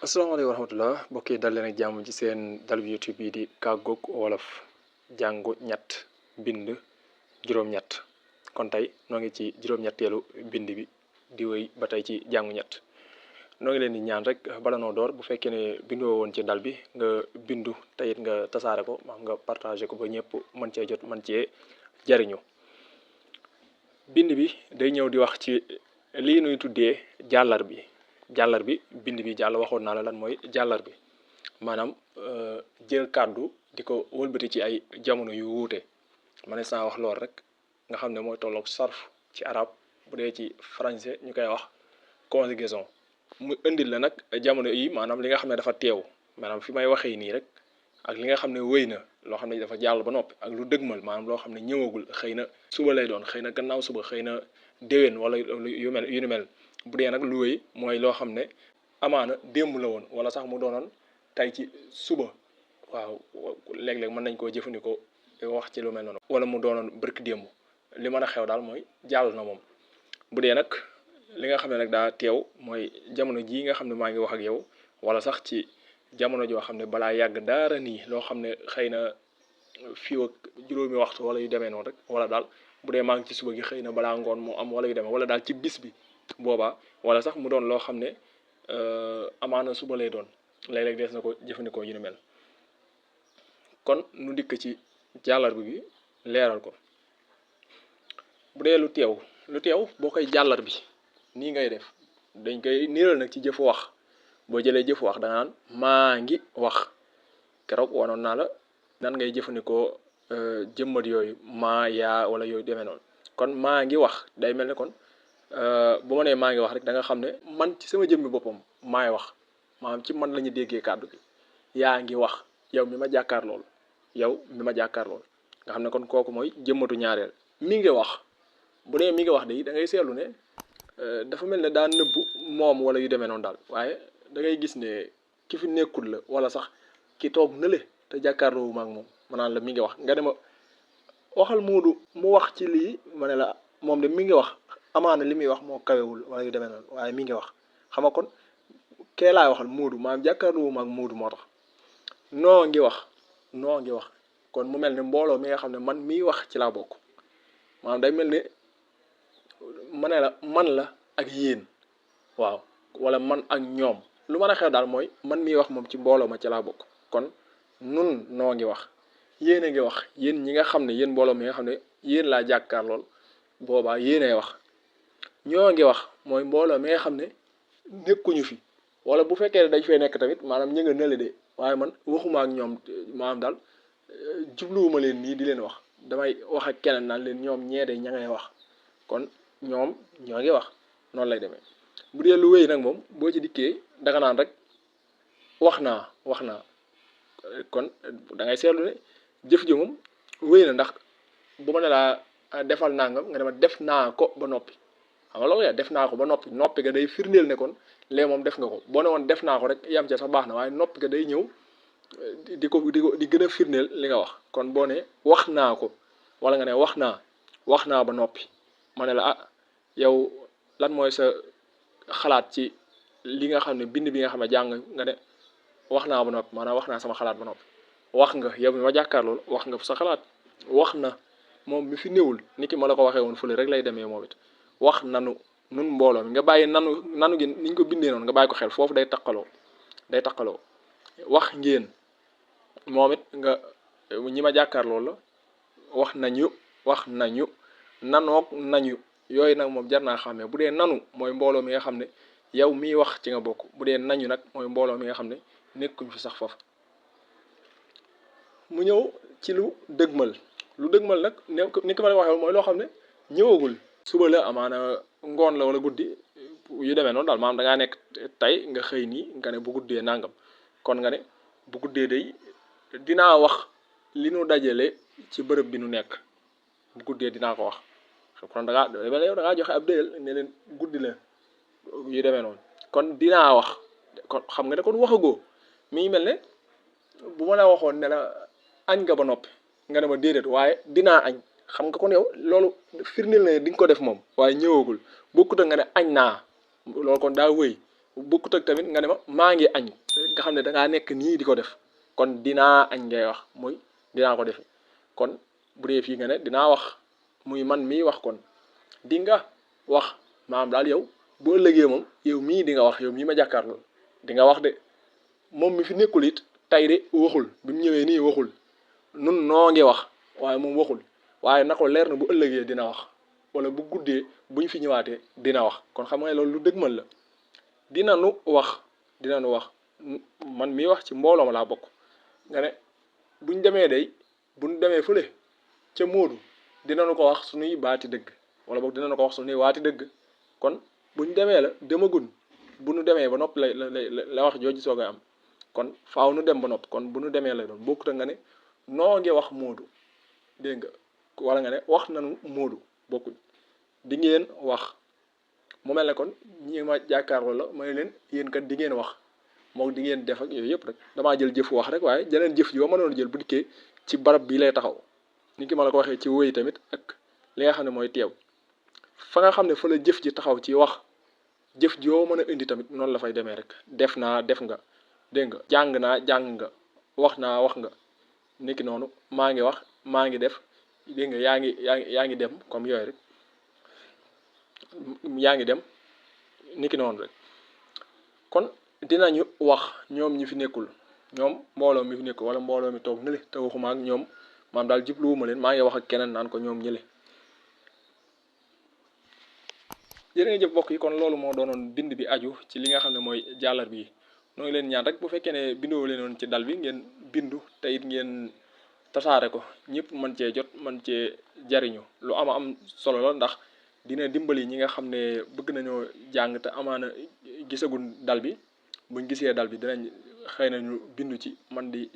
asalaamaaleykum wa rahmatullah mbokk yi dal leen ak jàmm ci seen dalbu YouTube yi di kàggug wolof jàngu ñett bind juróom-ñett kon tey noo ngi ci juróom-ñetteelu bind bi di wéy ba tey ci jàngu ñett noo ngi leen di ñaan rek bala noo door bu fekkee ne bindoo woon ci dal bi nga bindu teyit nga tasaare ko maam nga partagé ko ba ñëpp mën cee jot mën cee jariñu bind bi day ñëw di wax ci lii nuy tuddee jàllar bi bind bi jàll waxoon naa la lan mooy jàllar bi maanaam jël kàddu di ko wëlbati ci ay jamono yu wuute ma ne saa wax lool rek nga xam ne mooy tolloog sarf ci arab bu dee ci français ñu koy wax conjugaison mu indil la nag jamono yi maanaam li nga xam ne dafa teew maanaam fi may waxee nii rek ak li nga xam ne wéy na loo xam ne dafa jàll ba noppi ak lu dëgmal maanaam loo xam ne ñëwagul xëy na suba lay doon xëy na gannaaw suba xëy na déwén wala yu ni mel bu dee nag lu wéy mooy loo xam ne amaana démb la woon wala sax mu doonoon tey ci suba waaw léeg-léeg mën nañ koo jëfandikoo wax ci lu mel noonu wala mu doonoon bërki démb li mën a xew daal mooy jàll na moom bu dee nag li nga xam ne nag daa teew mooy jamono jii nga xam ne maa ngi wax ak yow wala sax ci jamono joo xam ne balaa yàgg dara nii loo xam ne xëy na fii ak juróomi waxtu wala yu demee noonu rek wala daal bu dee maa ngi ci suba gi xëy na balaa ngoon mu am wala yu demee wala daal ci bis bi boobaa wala sax mu doon loo xam ne amaana suba lay doon léeg-léeg dees na ko jëfandikoo yu ni mel kon nu dikk ci jàllar bi leeral ko bu dee lu teew boo koy jàllar bi nii ngay def dañ koy niiral nag ci jëfu wax boo jëlee jëfu wax da nga naan maa ngi wax keroog wanoon naa la nan ngay jëfandikoo jëmmat yooyu maa yaa wala yooyu demee noonu kon maa ngi wax day mel ne kon bu ma nee maa ngi wax rek da nga xam ne man ci sama jëmmi boppam maay wax maanaam ci man la ñu déggee kàddu gi yaa ngi wax yow mi ma jàkkaar lool nga xam ne kon kooku mooy jëmmatu ñaareel mi ngi wax bu dee mi ngi wax de da ngay seetlu ne dafa mel ne daa nëbbu moom wala yu demee noonu daal waaye da ngay gis ne ki fi nekkul la wala sax ki toog nële te jàkkaarloo ma ak moom ma naan la mi ngi wax nga dema waxal Moodu mu wax ci lii ma ne la moom de mi ngi wax amaana li muy wax moo kawewul wala yu demee noonu waaye mi ngi wax xam nga kon kee laay waxal Moodu maanaam jàkkaarloo ma ak Moodu moo tax noo ngi wax kon mu mel ne mbooloo mi nga xam ne man miy wax ci laa bokk maanaam day mel ne ma ne la man la ak yéen waaw wala man ak ñoom lu mën a xew daal mooy man miy wax moom ci mbooloo ma ci laa bokk kon nun noo ngi wax yéen a ngi wax yéen ñi nga xam ne yéen mbooloo mi nga xam ne yéen laa jàkkaar lool boobaa yéenay wax ñoo ngi wax mooy mbooloo mi nga xam ne nekkuñu fi wala bu fekkee dañ fee nekk tamit maanaam ñu nga nële de waaye man waxuma ak ñoom maanaam daal jubluwuma leen nii di leen wax damay wax ak keneen naan leen ñoom ñee de ña ngay wax kon ñoom ñoo ngi wax noonu lay demee bu dee lu wéy nag moom boo ci dikkee danga naan rek wax naa kon da ngay seetlu ne jëf ji moom wéy na ndax bu ma ne laa defal nangam nga dema def naa ko ba noppi xam nga loolu yaa def naa ko ba noppi ga day firndeel ne kon lee moom def nga ko boo ne woon def naa ko rek yam ca sax baax na waaye noppi ga day ñëw di gën a firndeel li nga wax kon boo ne wax naa ko wala nga ne wax naa ba noppi ma ne la yow lan mooy sa xalaat ci li nga xam ne bind bi nga xam ne jàng nga ne wax naa ba noppi maanaam wax naa sama xalaat ba noppi wax nga yow mi ma jàkkaar loolu wax nga sa xalaat wax na moom mi fi néewul ni ki ma la ko waxee woon fële rek lay demee moom it wax nanu nun mbooloo mi nga bàyyi nanu gi niñ ko bindee noonu nga bàyyi ko xel foofu day taqaloo wax ngeen moom it nga ñi ma jàkkaar loolu la wax nañu nanoog nañu yooyu nag moom jar naa xàmmee bu dee nanu mooy mbooloo mi nga xam ne yow miy wax ci nga bokk bu dee nañu nag mooy mbooloo mi nga xam ne nekkuñ fi sax foofu mu ñëw ci lu dëgmal nag ni ko ma la waxee mooy loo xam ne ñëwagul suba la amaana ngoon la wala guddi yu demee noonu daal maanaam da ngaa nekk tey nga xëy nii nga ne bu guddee nangam kon nga ne bu guddee day dinaa wax li nu dajale ci bërëb bi nu nekk bu guddee dinaa ko wax kon da ngaa joxe ab déyal ne leen guddi la yu demee noonu kon dinaa wax kon xam nga ne kon waxagoo mi ngi mel ne bu ma la waxoon ne la añ nga ba noppi nga ne ma déedéet waaye dinaa añ xam nga kon yow loolu firndeel na di nga ko def moom waaye ñëwagul bokkut ak nga ne añ naa loolu kon daa wëy bokkut ak tamit nga ne ma maa ngi añ nga xam ne dangaa nekk nii di ko def kon dinaa añ ngay wax muy dinaa ko defe kon bu dee fii nga ne dinaa wax muy man mii wax kon di nga wax maanaam daal yow bu ëllëgee moom yow mii di nga wax yow mii ma jàkkaarloo di nga wax de moom mi fi nekkul it tey de waxul bi mu ñëwee nii waxul nun noo ngi wax waaye moom waxul waaye na ko leer na bu ëllëgee dina wax wala bu guddee buñ fi ñëwaatee dina wax kon xam nga loolu lu dëgmal la dina nu wax man mii wax ci mbooloo ma laa bokk nga ne buñ demee day buñ demee fële ca Moodu dina nu ko wax suñuy baati dëgg wala boog dina nu ko wax suñuy waati dëgg kon buñ demee la demagun bu nu demee ba noppi la wax jooju soog a am kon faaw nu dem ba noppi kon bu nu demee lay doon bokkut nga ne noo ngi wax Moodu dégg nga wala nga ne wax nanu Moodu bokkuñ di ngeen wax mu mel ne kon ñi ma jàkkaarloo la may leen yéen kat di ngeen wax moom di ngeen def ak yooyu yëpp rek damaa jël jëf wax rek waaye jeneen jëf yoo mënoon jël bu dikkee ci barab bii lay taxaw ni ki ma la ko waxee ci wéy tamit ak li nga xam ne mooy teew fa nga xam ne fa la jëf ji taxaw ci wax jëf joo mën a indi tamit noonu la fay demee rek def naa def nga dégg nga jàng naa jàng nga wax naa wax nga niki noonu maa ngi wax maa ngi def dégg nga yaa ngi dem comme yooyu rek yaa ngi dem niki noonu rek kon dinañu wax ñoom ñi fi nekkul ñoom mbooloo mi fi nekkul wala mbooloo mi toog nële te waxuma ak ñoom maam daal jubluwuma leen maa ngi wax ak keneen naan ko ñoom ñële jërë ngeen jëf mbokk yi kon loolu moo doonoon bind bi aju ci li nga xam ne mooy jàllar bi noo ngi leen ñaan rek bu fekkee ne bindoo leen woon ci dal bi ngeen bindu te it ngeen tasaare ko ñëpp mën cee jot mën cee jariñu lu am solo la ndax dina dimbali ñi nga xam ne bëgg nañoo jàng te amaana gisagun dal bi buñ gisee dal bi dinañ xëy na ñu bindu ci man di